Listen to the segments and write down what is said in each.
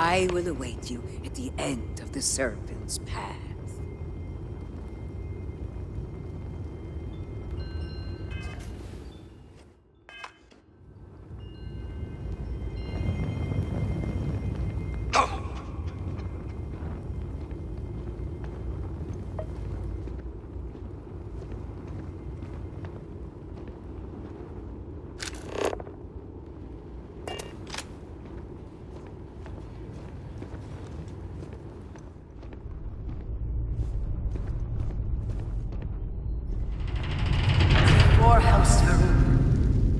I will await you at the end of the Serpent's path.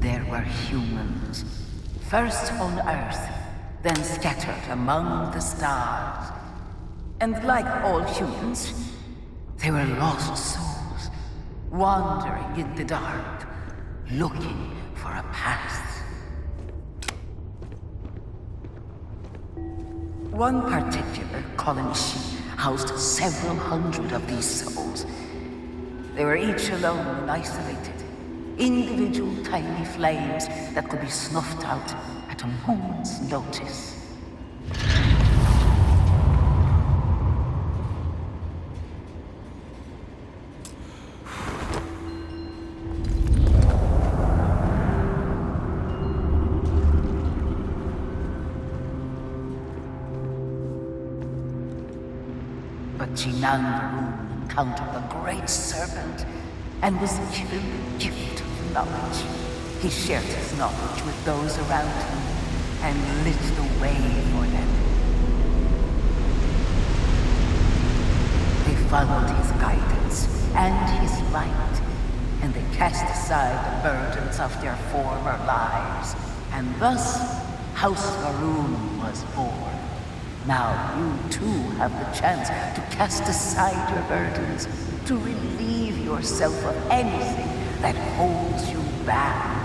There were humans, first on Earth, then scattered among the stars. And like all humans, they were lost souls, wandering in the dark, looking for a path. One particular colony housed several hundred of these souls. They were each alone and isolated, individual tiny flames that could be snuffed out at a moment's notice. But Jinan encountered the Great Serpent and was given the gift of knowledge. He shared his knowledge with those around him and lit the way for them. They followed his guidance and his light, and they cast aside the burdens of their former lives. And thus, House Varun was born. Now you too have the chance to cast aside your burdens, to relieve yourself of anything that holds you back.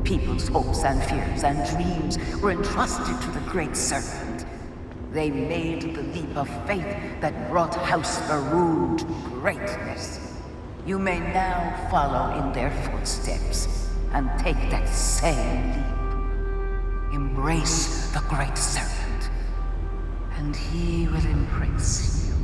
People's hopes and fears and dreams were entrusted to the Great Serpent. They made the leap of faith that brought House Varun to greatness. You may now follow in their footsteps and take that same leap. Embrace the Great Serpent, and he will embrace you.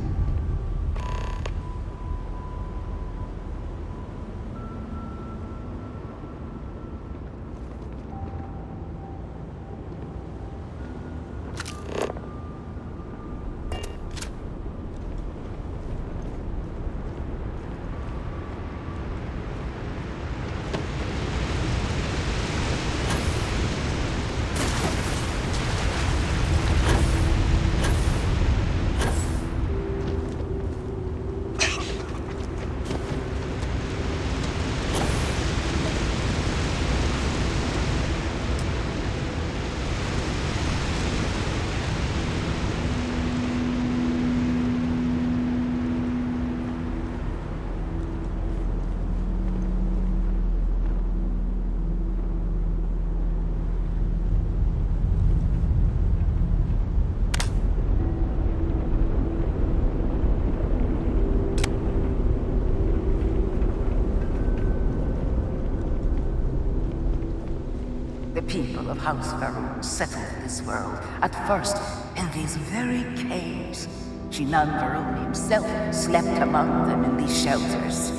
House Farouk settled this world, at first in these very caves. Shinan Varun himself slept among them in these shelters.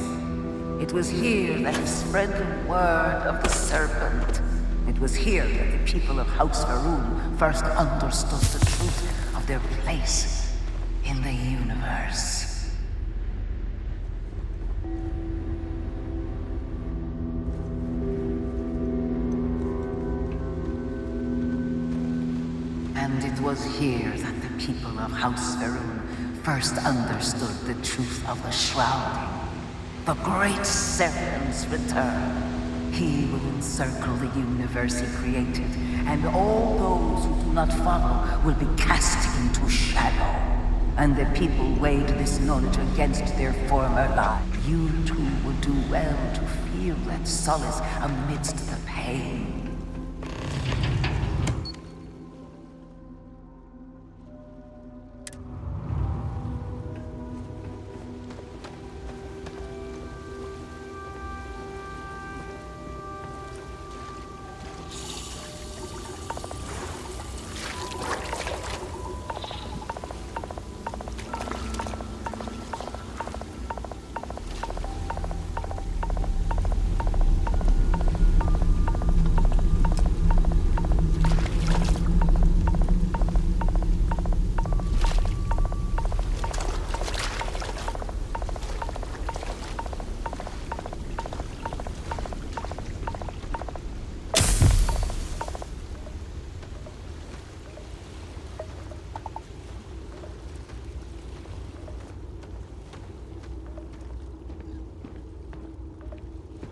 It was here that he spread the word of the serpent. It was here that the people of House Farouk first understood the truth of their place in the universe. And it was here that the people of House Farouk first understood the truth of the shrouding. The great serpent's return. He will encircle the universe he created, and all those who do not follow will be cast into shadow. And the people weighed this knowledge against their former life. You too would do well to feel that solace amidst the pain.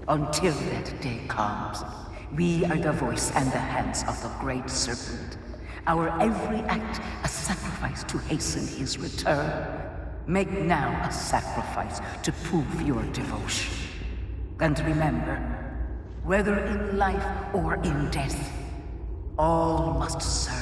Until that day comes, we are the voice and the hands of the great serpent. Our every act a sacrifice to hasten his return. Make now a sacrifice to prove your devotion. And remember, whether in life or in death, all must serve.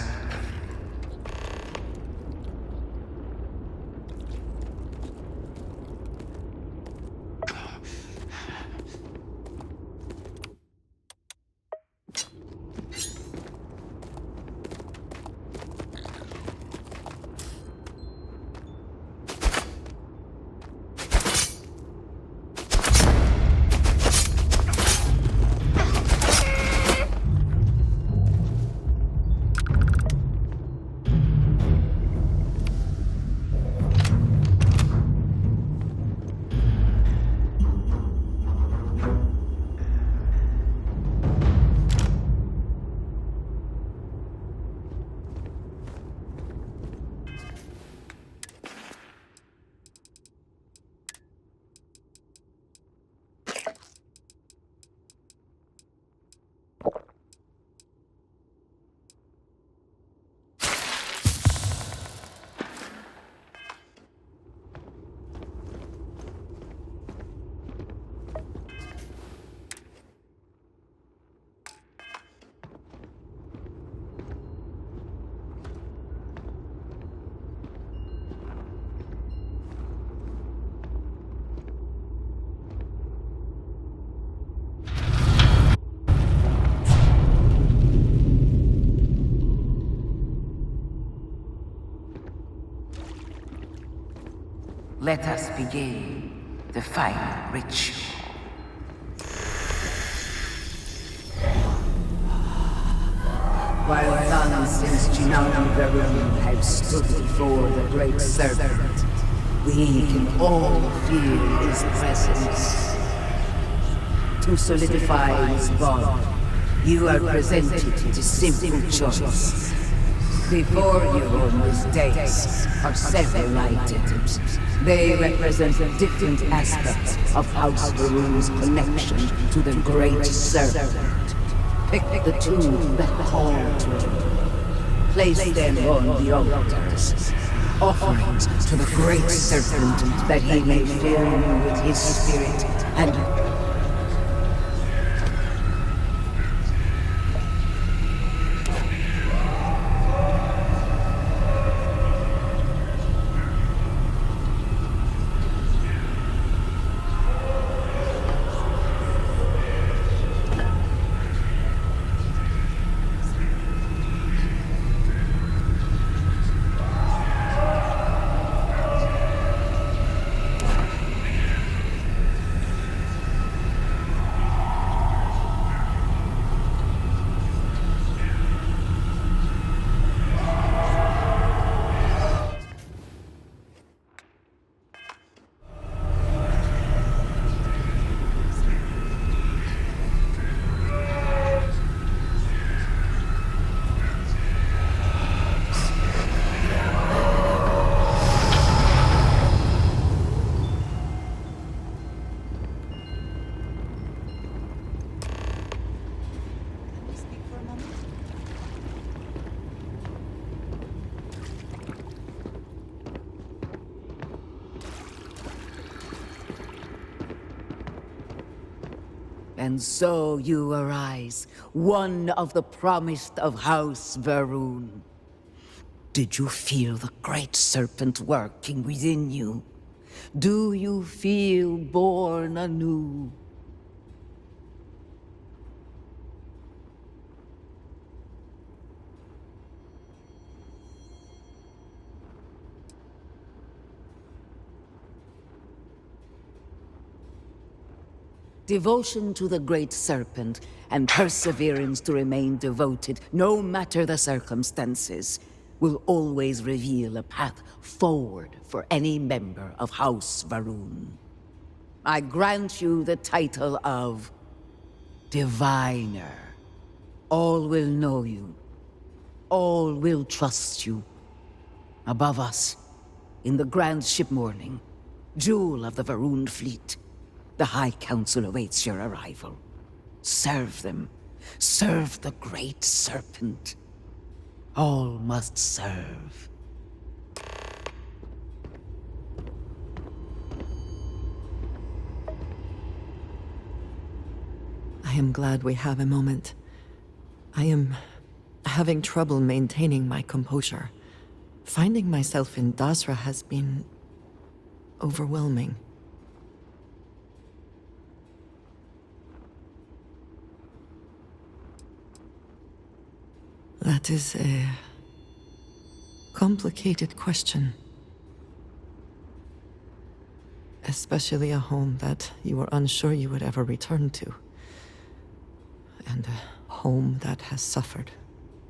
Let us begin the final ritual. While none since Jinan Varun have stood before the great serpent, we can all feel his presence. To solidify his bond, you are presented with a simple choice. Before you on this dais are several items. They represent different aspects of House Varun's connection to the Great Serpent. Pick the two that call to you. Place them on the altars. Offerings to the Great Serpent that he may fill you with his spirit and And so you arise, one of the promised of House Varun. Did you feel the great serpent working within you? Do you feel born anew? Devotion to the great serpent and perseverance to remain devoted, no matter the circumstances, will always reveal a path forward for any member of House Varun. I grant you the title of Diviner. All will know you. All will trust you. Above us, in the grand ship morning, jewel of the Varun fleet, the High Council awaits your arrival. Serve them. Serve the great serpent. All must serve. I am glad we have a moment. I am having trouble maintaining my composure. Finding myself in Dasra has been overwhelming. That is a complicated question. Especially a home that you were unsure you would ever return to. And a home that has suffered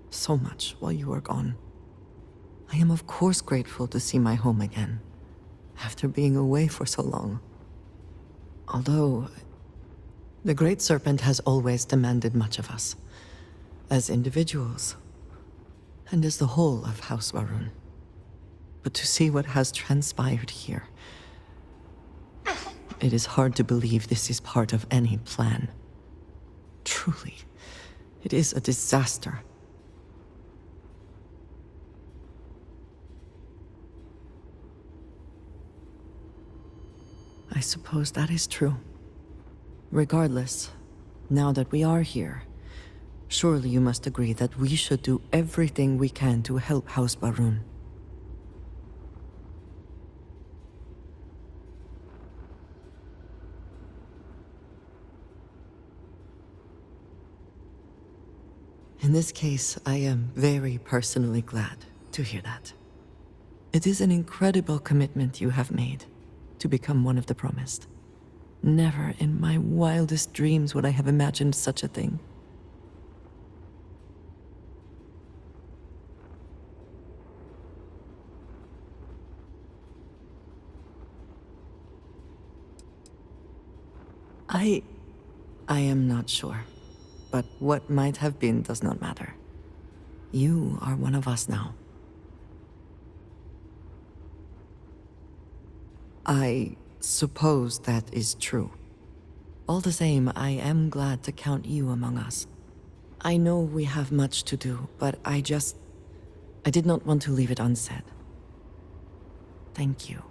so much while you were gone. I am of course grateful to see my home again, after being away for so long. Although, the Great Serpent has always demanded much of us, as individuals, and as the whole of House Varun. But to see what has transpired here, it is hard to believe this is part of any plan. Truly, it is a disaster. I suppose that is true. Regardless, now that we are here, surely you must agree that we should do everything we can to help House Varun. In this case, I am very personally glad to hear that. It is an incredible commitment you have made to become one of the promised. Never in my wildest dreams would I have imagined such a thing. I am not sure, but what might have been does not matter. You are one of us now. I suppose that is true. All the same, I am glad to count you among us. I know we have much to do, but I did not want to leave it unsaid. Thank you.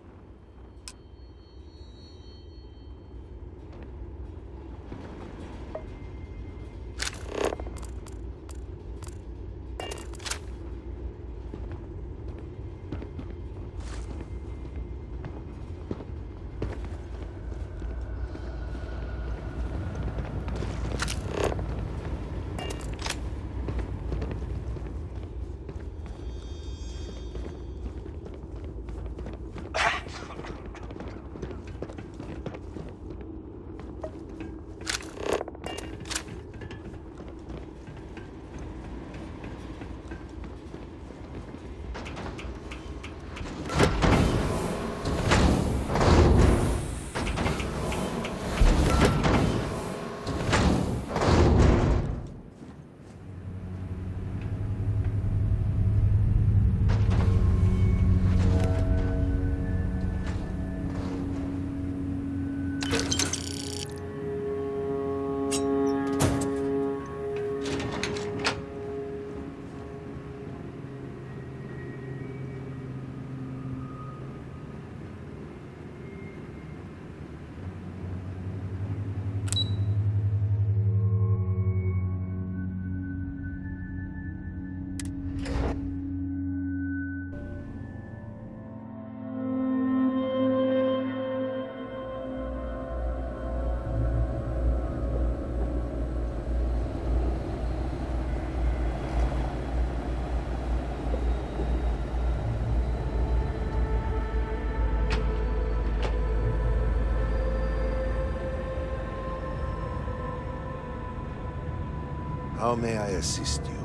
How may I assist you?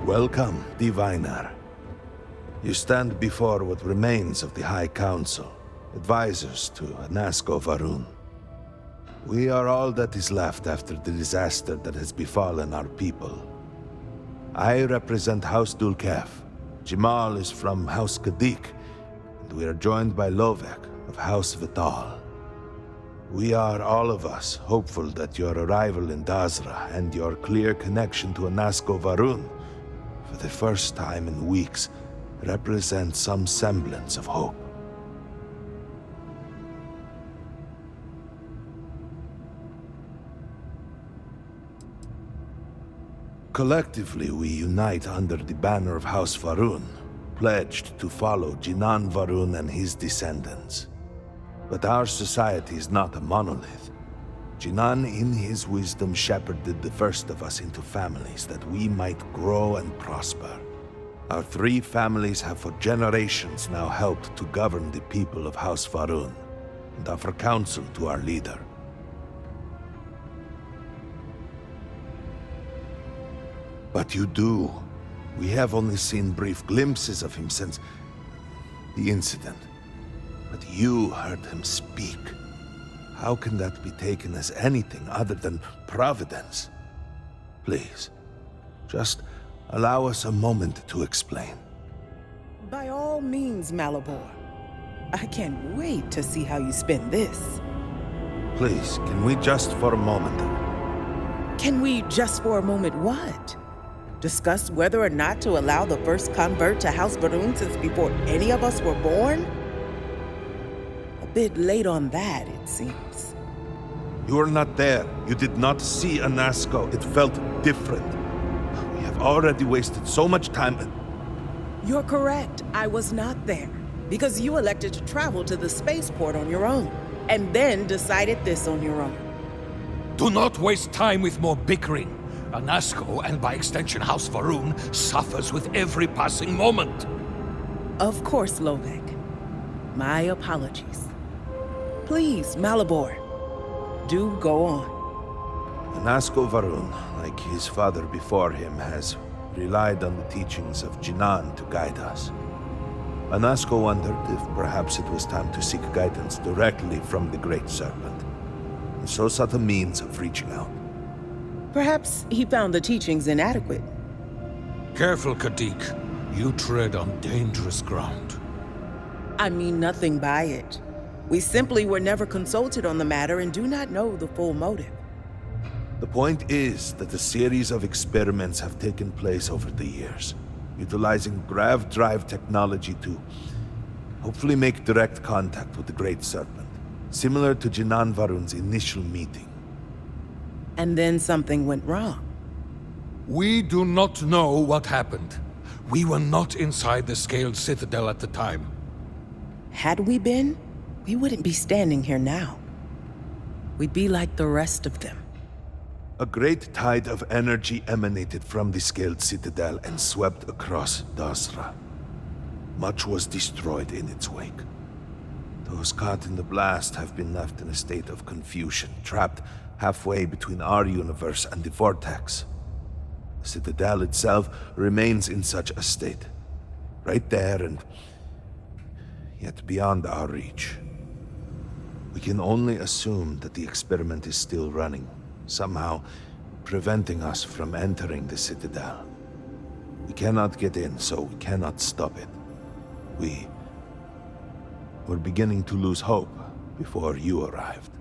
Welcome, Diviner. You stand before what remains of the High Council, advisors to Anasko Varun. We are all that is left after the disaster that has befallen our people. I represent House Dulkef. Jamal is from House Kadik, and we are joined by Lovek of House Vital. We are, all of us, hopeful that your arrival in Dazra and your clear connection to Anasko Varun, for the first time in weeks, represent some semblance of hope. Collectively, we unite under the banner of House Varun, pledged to follow Jinan Varun and his descendants. But our society is not a monolith. Jinan, in his wisdom, shepherded the first of us into families that we might grow and prosper. Our 3 families have for generations now helped to govern the people of House Varun, and offer counsel to our leader. But you do. We have only seen brief glimpses of him since the incident. But you heard him speak. How can that be taken as anything other than providence? Please, just allow us a moment to explain. By all means, Malabor. I can't wait to see how you spend this. Please, can we just for a moment? Can we just for a moment what? Discuss whether or not to allow the first convert to House Varun since before any of us were born? A bit late on that, it seems. You were not there. You did not see Anasko. It felt different. We have already wasted so much time. You're correct. I was not there. Because you elected to travel to the spaceport on your own. And then decided this on your own. Do not waste time with more bickering. Anasko, and by extension House Varun, suffers with every passing moment. Of course, Lovek. My apologies. Please, Malabor, do go on. Anasko Varun, like his father before him, has relied on the teachings of Jinan to guide us. Anasko wondered if perhaps it was time to seek guidance directly from the Great Serpent, and so sought a means of reaching out. Perhaps he found the teachings inadequate. Careful, Kadik. You tread on dangerous ground. I mean nothing by it. We simply were never consulted on the matter and do not know the full motive. The point is that a series of experiments have taken place over the years, utilizing grav drive technology to hopefully make direct contact with the Great Serpent, similar to Jinan Varun's initial meeting. And then something went wrong. We do not know what happened. We were not inside the Scaled Citadel at the time. Had we been, we wouldn't be standing here now. We'd be like the rest of them. A great tide of energy emanated from the Scaled Citadel and swept across Dazra. Much was destroyed in its wake. Those caught in the blast have been left in a state of confusion, trapped halfway between our universe and the Vortex. The Citadel itself remains in such a state. Right there and yet beyond our reach. We can only assume that the experiment is still running, somehow preventing us from entering the Citadel. We cannot get in, so we cannot stop it. We're beginning to lose hope before you arrived.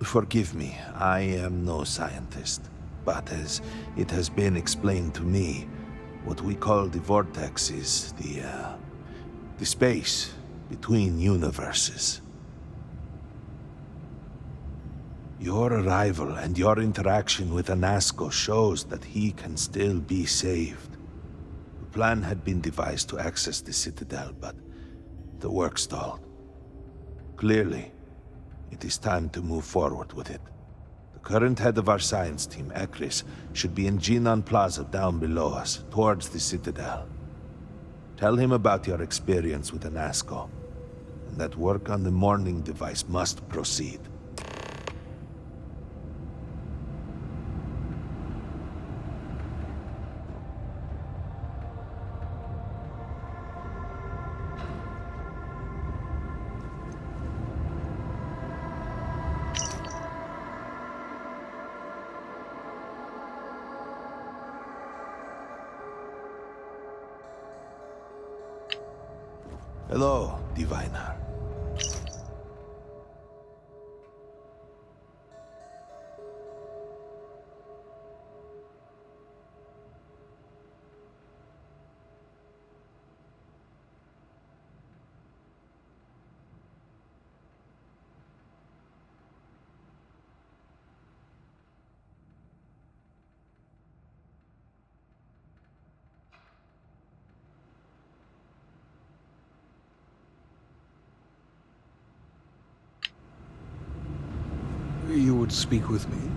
Forgive me, I am no scientist, but as it has been explained to me, what we call the Vortex is the space between universes. Your arrival and your interaction with Anasco shows that he can still be saved. The plan had been devised to access the Citadel, but the work stalled. Clearly, it is time to move forward with it. The current head of our science team, Ekris, should be in Jinan Plaza down below us, towards the Citadel. Tell him about your experience with Anasco, and that work on the morning device must proceed. Hello, Diviner. You would speak with me?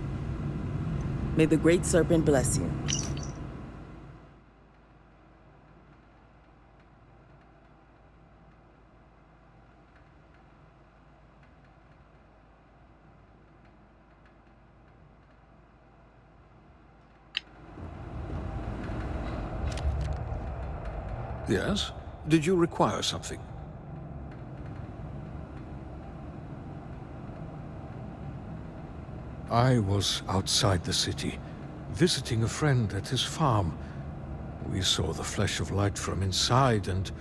May the Great Serpent bless you. Yes? Did you require something? I was outside the city, visiting a friend at his farm. We saw the flash of light from inside, and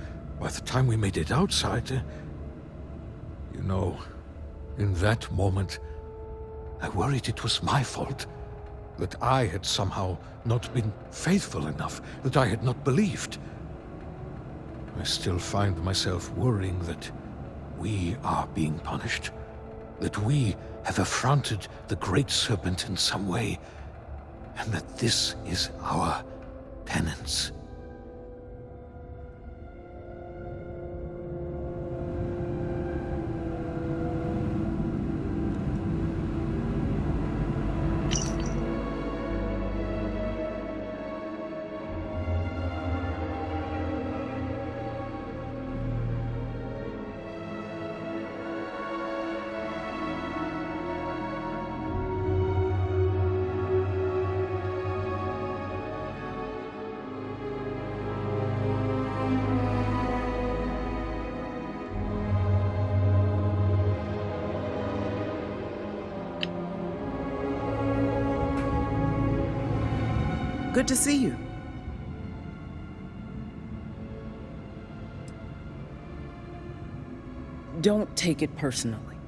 by the time we made it outside, you know, in that moment, I worried it was my fault. That I had somehow not been faithful enough, that I had not believed. I still find myself worrying that we are being punished, that we have affronted the Great Serpent in some way, and that this is our penance. Good to see you. Don't take it personally.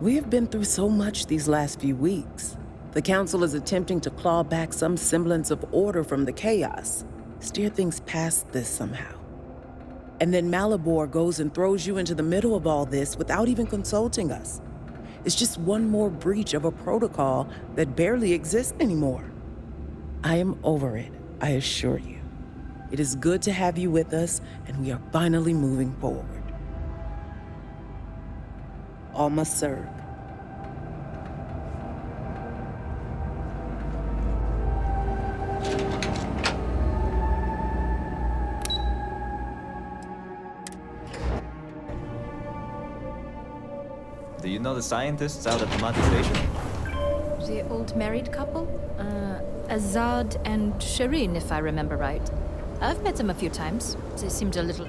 We have been through so much these last few weeks. The Council is attempting to claw back some semblance of order from the chaos, steer things past this somehow. And then Malibor goes and throws you into the middle of all this without even consulting us. It's just one more breach of a protocol that barely exists anymore. I am over it, I assure you. It is good to have you with us, and we are finally moving forward. All must serve. Do you know the scientists out at the Mati station? The old married couple? Azad and Shireen, if I remember right. I've met them a few times. They seemed a little...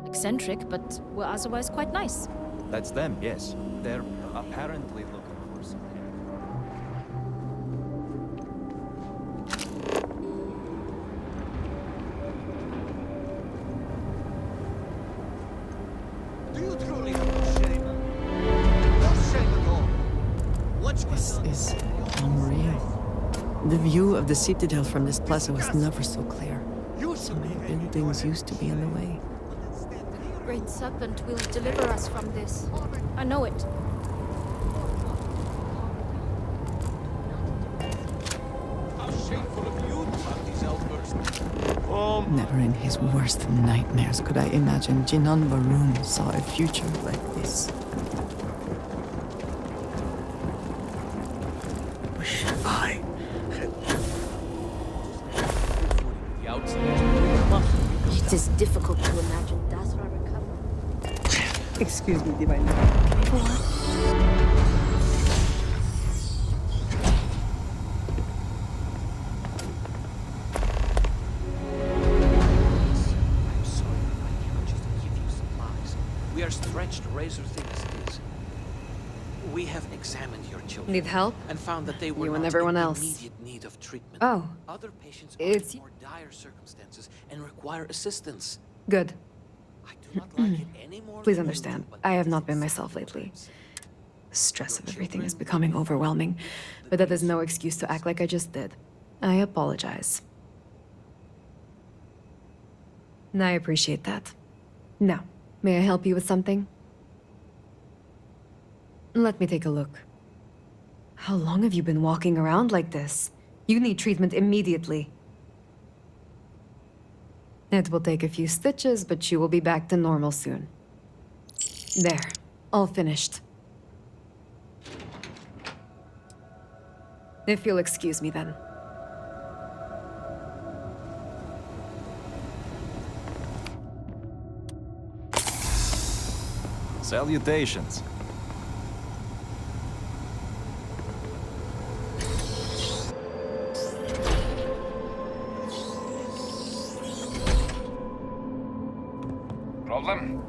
eccentric, but were otherwise quite nice. That's them, yes. They're apparently looking for something. Do you truly have no shame? No shame at all. What's This is unreal. The view of the Citadel from this plaza was never so clear. So many buildings used to be in the way. Great Serpent will deliver us from this. I know it. How shameful of you to have these outbursts. Never in his worst nightmares could I imagine Jinan Varun saw a future like this. Wish I had... The outside. It is difficult to imagine Dasra recover. Excuse me, Divine. I'm sorry, I cannot just give you supplies. We are stretched razor thin as it is. We have examined your children. Need help? And found that they were You and not everyone in else. immediate need of treatment. Oh. Other patients are It's- in more dire circumstances and require assistance. Good. I do not like it any more Please than you understand, do, but I have this not is been the myself lately. times. The stress of Your everything is children becoming will overwhelming, but that is no excuse to act like I just did. I apologize. And I appreciate that. Now, may I help you with something? Let me take a look. How long have you been walking around like this? You need treatment immediately. It will take a few stitches, but you will be back to normal soon. There, all finished. If you'll excuse me then. Salutations. Problem?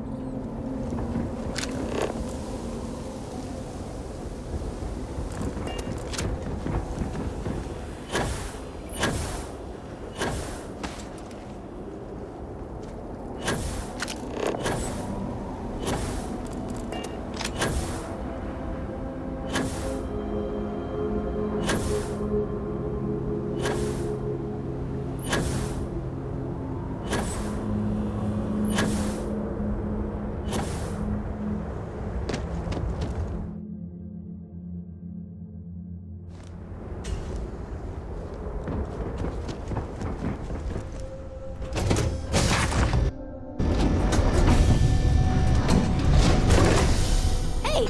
Hey!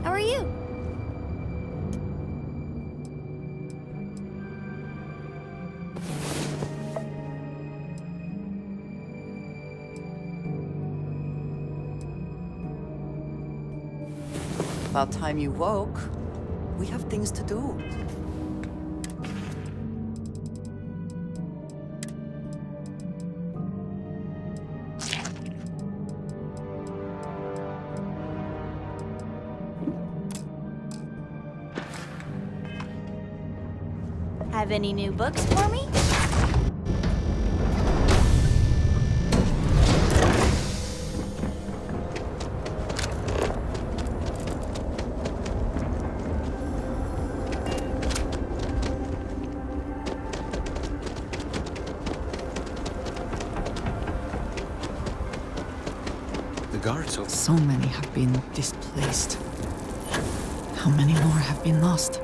How are you? About time you woke. We have things to do. Have any new books for me? The guards of... So many have been displaced. How many more have been lost?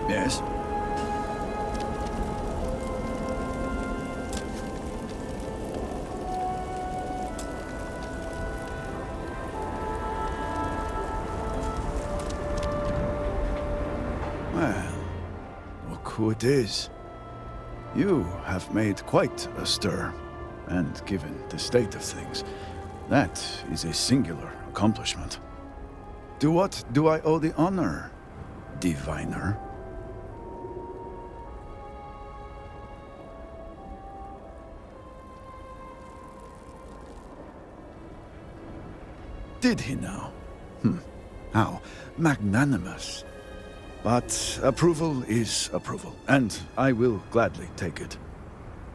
Yes? Well, look who it is. You have made quite a stir, and given the state of things, that is a singular accomplishment. To what do I owe the honor, diviner? Did he now? How magnanimous. But approval is approval, and I will gladly take it.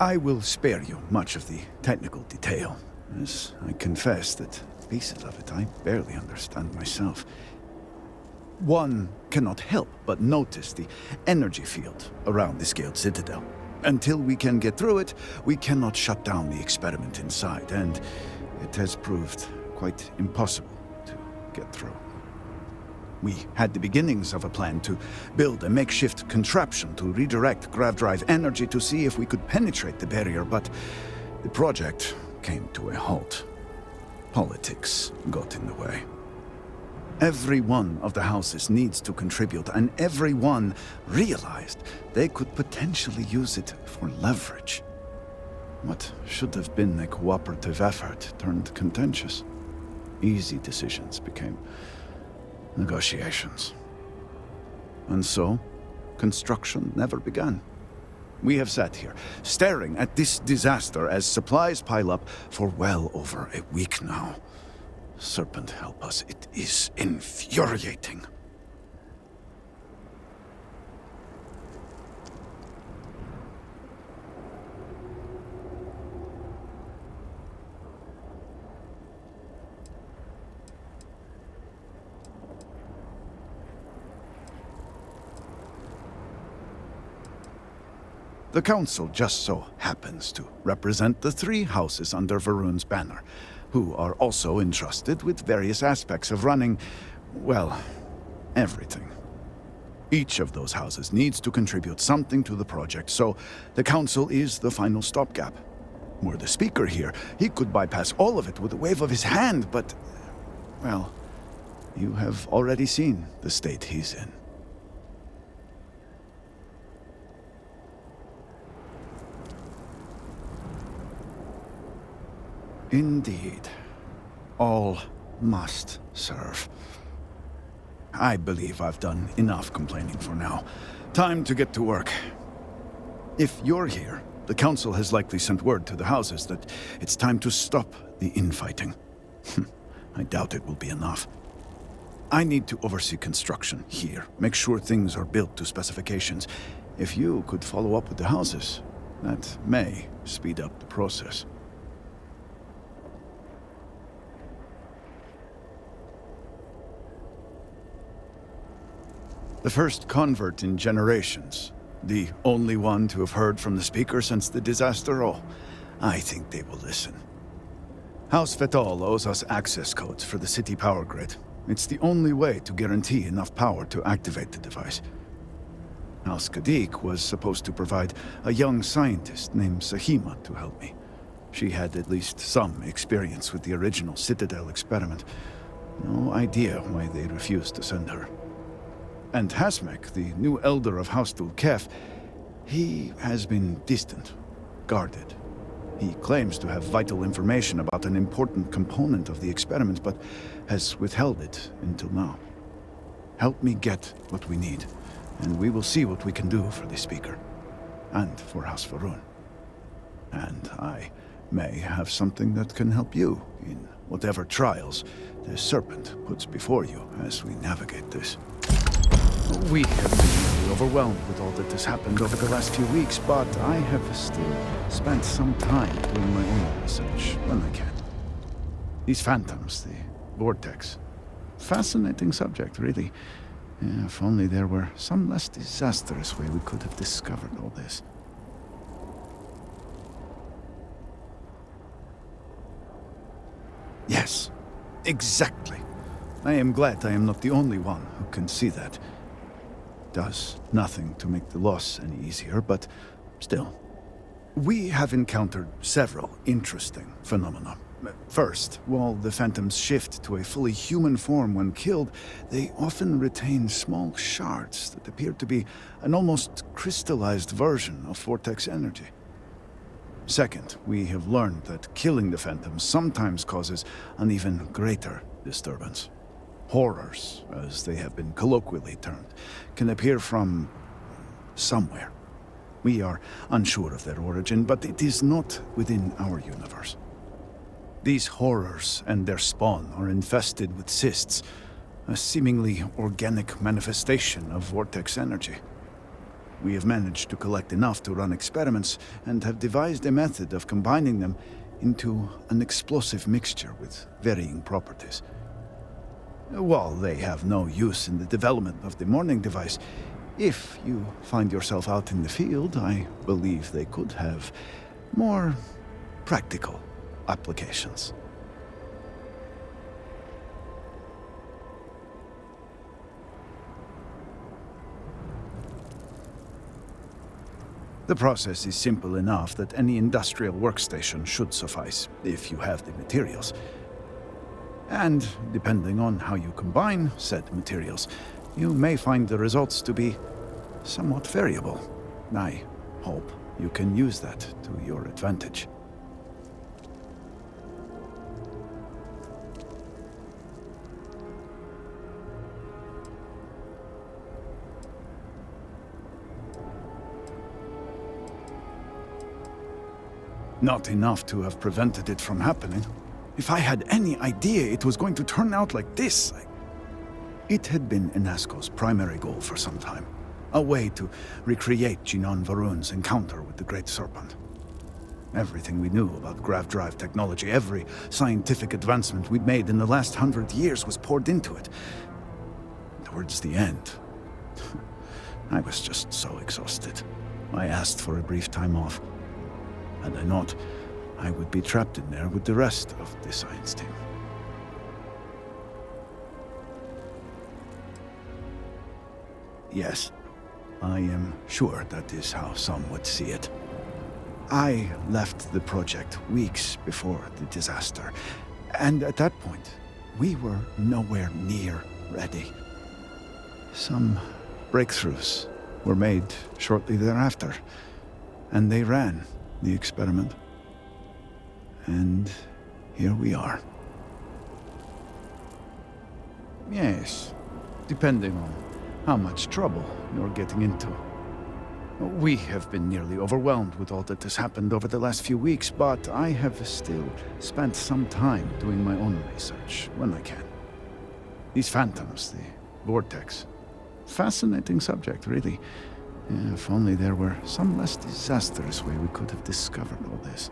I will spare you much of the technical detail, as I confess that pieces of it I barely understand myself. One cannot help but notice the energy field around the Scaled Citadel. Until we can get through it, we cannot shut down the experiment inside, and it has proved quite impossible to get through. We had the beginnings of a plan to build a makeshift contraption to redirect grav drive energy to see if we could penetrate the barrier, but the project came to a halt. Politics got in the way. Every one of the houses needs to contribute, and everyone realized they could potentially use it for leverage. What should have been a cooperative effort turned contentious. Easy decisions became negotiations. And so, construction never began. We have sat here, staring at this disaster as supplies pile up for well over a week now. Serpent help us, it is infuriating. The Council just so happens to represent the three houses under Varun's banner, who are also entrusted with various aspects of running, well, everything. Each of those houses needs to contribute something to the project, so the Council is the final stopgap. Were the Speaker here, he could bypass all of it with a wave of his hand, but, well, you have already seen the state he's in. Indeed. All must serve. I believe I've done enough complaining for now. Time to get to work. If you're here, the Council has likely sent word to the houses that it's time to stop the infighting. I doubt it will be enough. I need to oversee construction here, make sure things are built to specifications. If you could follow up with the houses, that may speed up the process. The first convert in generations. The only one to have heard from the Speaker since the disaster. Oh, I think they will listen. House Fetal owes us access codes for the city power grid. It's the only way to guarantee enough power to activate the device. House Kadik was supposed to provide a young scientist named Sahima to help me. She had at least some experience with the original Citadel experiment. No idea why they refused to send her. And Hasmek, the new elder of House Dulkef, he has been distant, guarded. He claims to have vital information about an important component of the experiment, but has withheld it until now. Help me get what we need, and we will see what we can do for the Speaker, and for House Varun. And I may have something that can help you in whatever trials the Serpent puts before you as we navigate this. We have been really overwhelmed with all that has happened over the last few weeks, but I have still spent some time doing my own research when I can. These phantoms, the vortex. Fascinating subject, really. Yeah, if only there were some less disastrous way we could have discovered all this. Yes, exactly. I am glad I am not the only one who can see that. does nothing to make the loss any easier, but still. We have encountered several interesting phenomena. First, while the phantoms shift to a fully human form when killed, they often retain small shards that appear to be an almost crystallized version of vortex energy. Second, we have learned that killing the phantoms sometimes causes an even greater disturbance. Horrors, as they have been colloquially termed, can appear from somewhere. We are unsure of their origin, but it is not within our universe. These horrors and their spawn are infested with cysts, a seemingly organic manifestation of vortex energy. We have managed to collect enough to run experiments and have devised a method of combining them into an explosive mixture with varying properties. While they have no use in the development of the morning device, if you find yourself out in the field, I believe they could have more practical applications. The process is simple enough that any industrial workstation should suffice, if you have the materials. And, depending on how you combine said materials, you may find the results to be somewhat variable. I hope you can use that to your advantage. Not enough to have prevented it from happening. If I had any idea it was going to turn out like this, It had been Inasco's primary goal for some time. A way to recreate Jinan Varun's encounter with the Great Serpent. Everything we knew about grav drive technology, every scientific advancement we'd made in the last 100 years was poured into it. Towards the end, I was just so exhausted. I asked for a brief time off. Had I not, I would be trapped in there with the rest of the science team. Yes, I am sure that is how some would see it. I left the project weeks before the disaster, and at that point, we were nowhere near ready. Some breakthroughs were made shortly thereafter, and they ran the experiment. And here we are. Yes, depending on how much trouble you're getting into. We have been nearly overwhelmed with all that has happened over the last few weeks, but I have still spent some time doing my own research when I can. These phantoms, the vortex. Fascinating subject, really. If only there were some less disastrous way we could have discovered all this.